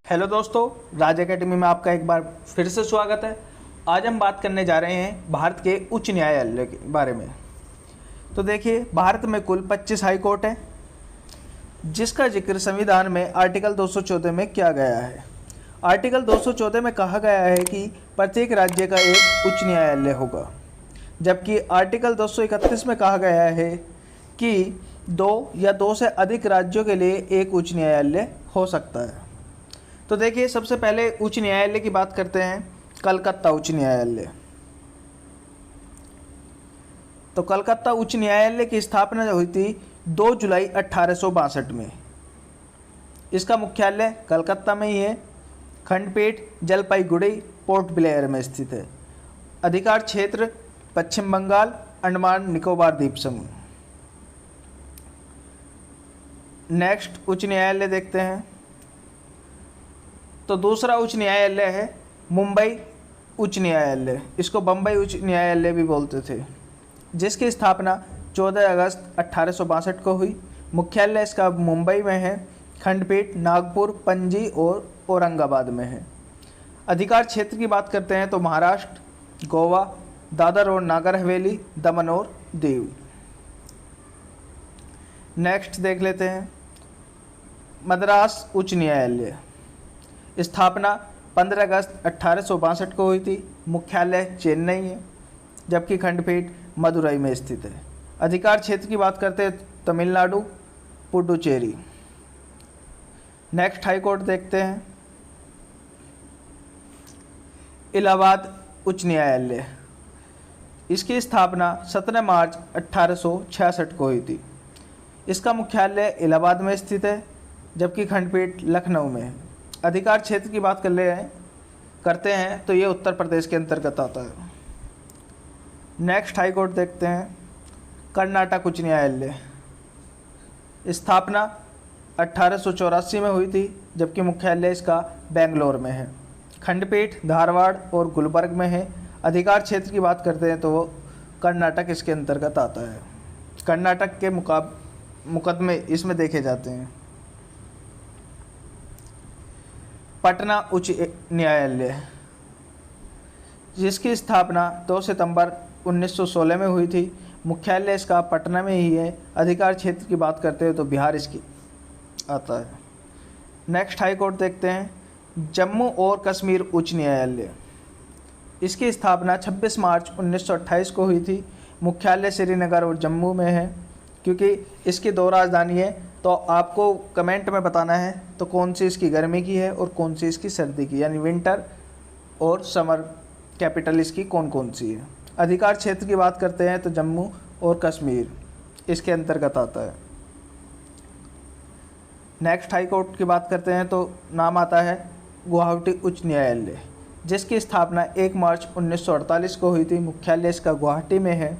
Hello दोस्तों, राज academy में आपका एक बार फिर से स्वागत है। आज हम बात करने जा रहे हैं भारत के उच्च न्यायालय के बारे में। तो देखिए, भारत में कुल 25 हाई कोर्ट हैं, जिसका जिक्र संविधान में आर्टिकल 214 में किया गया है। आर्टिकल 214 में कहा गया है कि प्रत्येक राज्य का एक उच्च न्यायालय होगा, जबकि आर्टिकल 231 में कहा गया है कि 2 या 2 से अधिक राज्यों के लिए एक उच्च न्यायालय हो सकता है। तो देखिए, सबसे पहले उच्च न्यायालय की बात करते हैं, कलकत्ता उच्च न्यायालय। तो कलकत्ता उच्च न्यायालय की स्थापना हुई थी 2 जुलाई 1862 में। इसका मुख्यालय कलकत्ता में ही है। खंडपीठ जलपाईगुड़ी पोर्ट ब्लेयर में स्थित है। अधिकार क्षेत्र पश्चिम बंगाल, अंडमान निकोबार द्वीप समूह। नेक्स्ट उच्च न्यायालय देखते हैं। तो दूसरा उच्च न्यायालय है मुंबई उच्च न्यायालय। इसको बम्बई उच्च न्यायालय भी बोलते थे, जिसकी स्थापना 14 अगस्त 1862 को हुई। मुख्यालय इसका मुंबई में है। खंडपीठ नागपुर, पणजी और औरंगाबाद में है। अधिकार क्षेत्र की बात करते हैं तो महाराष्ट्र, गोवा, दादर और नागर हवेली, दमन और दीव। नेक्स्ट देख लेते हैं मद्रास उच्च न्यायालय। स्थापना 15 अगस्त 1862 को हुई थी। मुख्यालय चेन्नई है, जबकि खंडपीठ मदुरई में स्थित है। अधिकार क्षेत्र की बात करते हैं Tamil Nadu, Puducherry. Next high court देखते हैं, इलाहाबाद उच्च न्यायालय। इसकी स्थापना 17 मार्च 1866 को हुई थी। इसका मुख्यालय इलाहाबाद में स्थित है, जबकि खंडपीठ लखनऊ में है। अधिकार क्षेत्र की बात करते हैं तो ये उत्तर प्रदेश के अंतर्गत आता है। नेक्स्ट हाई कोर्ट देखते हैं, कर्नाटक उच्च न्यायालय। स्थापना 1884 में हुई थी, जबकि मुख्यालय इसका बेंगलोर में है। खंडपीठ धारवाड़ और गुलबर्ग में है। अधिकार क्षेत्र की बात करते हैं तो वो कर्नाटक इसके अंतर्गत आता है। कर्नाटक के मुकदमे इसमें देखे जाते हैं। पटना उच्च न्यायालय, जिसकी स्थापना 2 सितंबर 1916 में हुई थी। मुख्यालय इसका पटना में ही है। अधिकार क्षेत्र की बात करते हैं तो बिहार इसकी आता है। नेक्स्ट हाई कोर्ट देखते हैं, जम्मू और कश्मीर उच्च न्यायालय। इसकी स्थापना 26 मार्च 1928 को हुई थी। मुख्यालय श्रीनगर और जम्मू में है। क्योंकि इसकी 2 राजधानी है, तो आपको कमेंट में बताना है तो कौन सी इसकी गर्मी की है और कौन सी इसकी सर्दी की, यानी विंटर और समर कैपिटल इसकी कौन कौन सी है। अधिकार क्षेत्र की बात करते हैं तो जम्मू और कश्मीर इसके अंतर्गत आता है। नेक्स्ट हाई कोर्ट की बात करते हैं तो नाम आता है गुवाहाटी उच्च न्यायालय, जिसकी स्थापना 1 मार्च 1948 को हुई थी। मुख्यालय इसका गुवाहाटी में है,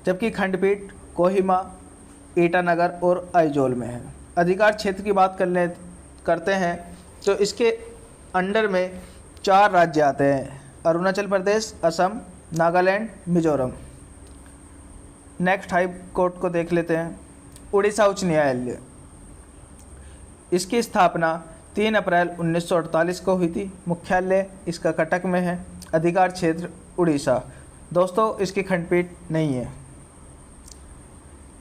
जबकि खंडपीठ कोहिमा, ईटानगर और आइजोल में है। अधिकार क्षेत्र की बात करते हैं तो इसके अंडर में 4 राज्य आते हैं, Arunachal Pradesh, Assam, Nagaland, Mizoram. Next high court को देख लेते हैं, उड़ीसा उच्च न्यायालय। इसकी स्थापना 3 अप्रैल 1948 को हुई थी। मुख्यालय इसका कटक में है। अधिकार क्षेत्र उड़ीसा। दोस्तों, इसकी खंडपीठ नहीं है।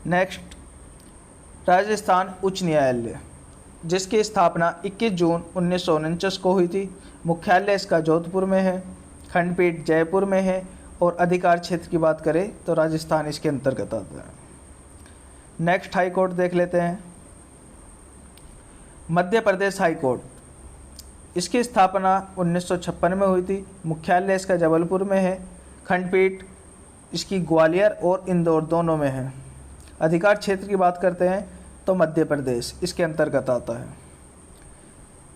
नेक्स्ट राजस्थान उच्च न्यायालय, जिसकी स्थापना 21 जून 1949 को हुई थी। मुख्यालय इसका जोधपुर में है। खंडपीठ जयपुर में है। और अधिकार क्षेत्र की बात करें तो राजस्थान इसके अंतर्गत आता है। नेक्स्ट हाई कोर्ट देख लेते हैं, मध्य प्रदेश हाई कोर्ट। इसकी स्थापना 1956 में हुई थी। मुख्यालय इसका जबलपुर में है। खंडपीठ इसकी ग्वालियर और इंदौर दोनों में है। अधिकार क्षेत्र की बात करते हैं तो मध्य प्रदेश इसके अंतर्गत आता है।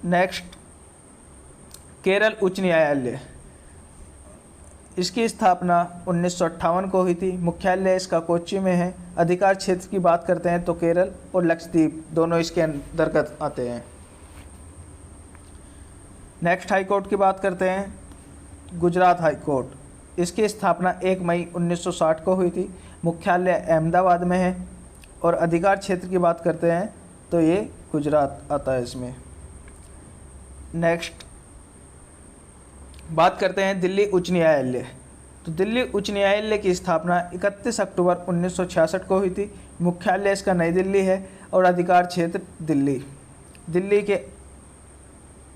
नेक्स्ट केरल उच्च न्यायालय। इसकी स्थापना 1958 को हुई थी। मुख्यालय इसका कोच्चि में है। अधिकार क्षेत्र की बात करते हैं तो केरल और लक्षद्वीप दोनों इसके अंतर्गत आते हैं। नेक्स्ट हाई कोर्ट की बात करते हैं, गुजरात हाई कोर्ट। इसकी स्थापना 1 मई 1960 को हुई थी। मुख्यालय अहमदाबाद में है। और अधिकार क्षेत्र की बात करते हैं तो ये गुजरात आता है इसमें। नेक्स्ट बात करते हैं दिल्ली उच्च न्यायालय। तो दिल्ली उच्च न्यायालय की स्थापना 31 अक्टूबर 1966 को हुई थी। मुख्यालय इसका नई दिल्ली है और अधिकार क्षेत्र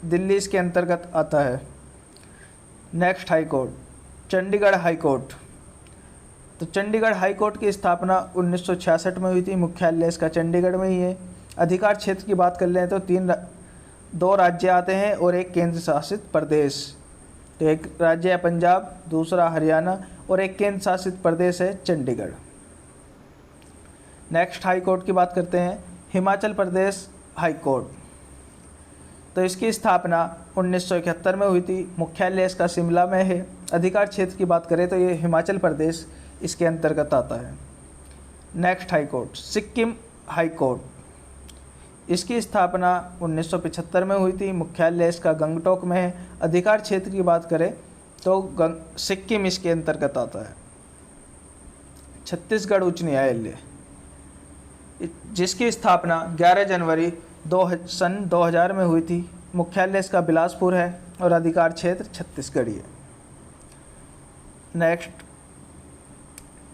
दिल्ली इसके अंतर्गत आता है। Next high court, Chandigarh high court. तो चंडीगढ़ हाई कोर्ट की स्थापना 1966 में हुई थी। मुख्यालय इसका चंडीगढ़ में ही है। अधिकार क्षेत्र की बात कर लें तो दो राज्य आते हैं और एक केंद्र शासित प्रदेश। तो एक राज्य है पंजाब, दूसरा हरियाणा और एक केंद्र शासित प्रदेश है चंडीगढ़। नेक्स्ट हाई कोर्ट की बात करते हैं, हिमाचल प्रदेश हाई कोर्ट। तो इसकी स्थापना 1971 में हुई थी। मुख्यालय इसका शिमला में है। अधिकार क्षेत्र की बात करें तो ये हिमाचल प्रदेश इसके अंतर्गत आता है। Next high court, Sikkim high court. इसकी स्थापना 1975 में हुई थी। मुख्यालय इसका गंगटोक में है। अधिकार क्षेत्र की बात करें तो सिक्किम इसके अंतर्गत आता है। छत्तीसगढ़ उच्च न्यायालय, जिसकी स्थापना 11 जनवरी सन 2000 में हुई थी। मुख्यालय इसका बिलासपुर है और अधिकार क्षेत्र छत्तीसगढ़ी है। नेक्स्ट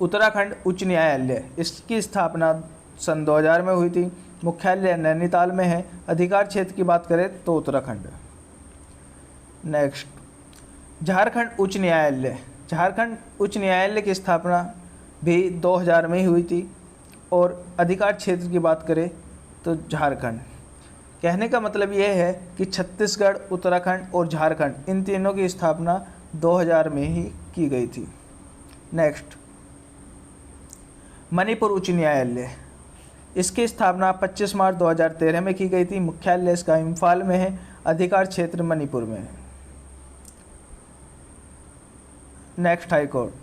उत्तराखंड उच्च न्यायालय, इसकी स्थापना सन 2000 में हुई थी। मुख्यालय नैनीताल में है। अधिकार क्षेत्र की बात करें तो उत्तराखंड। नेक्स्ट झारखंड उच्च न्यायालय। झारखंड उच्च न्यायालय की स्थापना भी 2000 में ही हुई थी और अधिकार क्षेत्र की बात करें तो झारखंड। कहने का मतलब यह है कि छत्तीसगढ़, उत्तराखंड और झारखंड इन तीनों की स्थापना 2000 में ही की गई थी। नेक्स्ट मणिपुर उच्च न्यायालय, इसकी स्थापना 25 मार्च 2013 में की गई थी। मुख्यालय इसका इम्फाल में है। अधिकार क्षेत्र मणिपुर में है। नेक्स्ट हाई कोर्ट,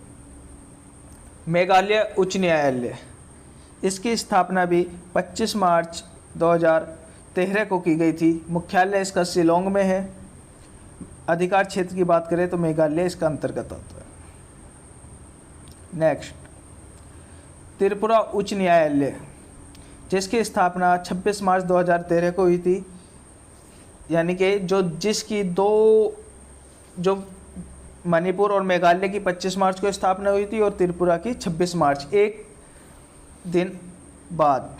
मेघालय उच्च न्यायालय, इसकी स्थापना भी 25 मार्च 2013 को की गई थी। मुख्यालय इसका शिलोंग में है। अधिकार क्षेत्र की बात करें तो मेघालय इसका अंतर्गत आता है। नेक्स्ट त्रिपुरा उच्च न्यायालय, जिसकी स्थापना 26 मार्च 2013 को हुई थी। यानी कि जिसकी जो मणिपुर और मेघालय की 25 मार्च को स्थापना हुई थी और त्रिपुरा की 26 मार्च, एक दिन बाद।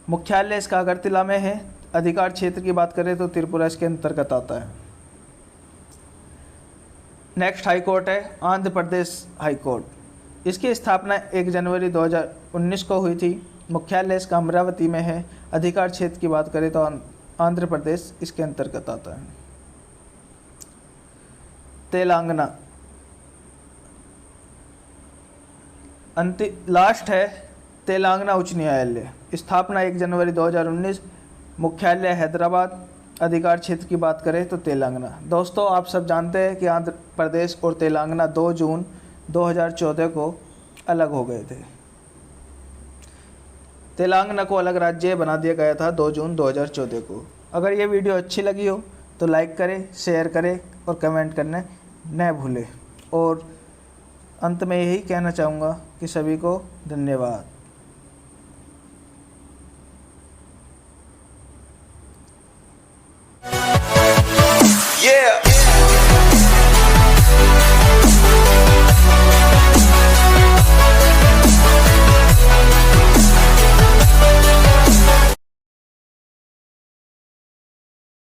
मुख्यालय इसका अगरतला में है। अधिकार क्षेत्र की बात करें तो त्रिपुरा इसके अंतर्गत आता है। नेक्स्ट हाई कोर्ट है आंध्र प्रदेश हाई कोर्ट, इसकी स्थापना 1 जनवरी 2019 को हुई थी। मुख्यालय इसका अमरावती में है। अधिकार क्षेत्र की बात करें तो आंध्र प्रदेश इसके अंतर्गत आता है। तेलंगाना लास्ट है तेलंगाना उच्च न्यायालय, स्थापना 1 जनवरी 2019। मुख्यालय हैदराबाद। अधिकार क्षेत्र की बात करें तो तेलंगाना। दोस्तों आप सब जानते हैं कि आंध्र प्रदेश और तेलंगाना 2 जून 2014 को अलग हो गए थे। तेलंगाना को अलग राज्य बना दिया गया था 2 जून 2014 को। अगर ये वीडियो अच्छी लगी हो तो लाइक करें, शेयर करें और कमेंट करने न भूलें। और अंत में यही कहना चाहूँगा कि सभी को धन्यवाद। Yeah.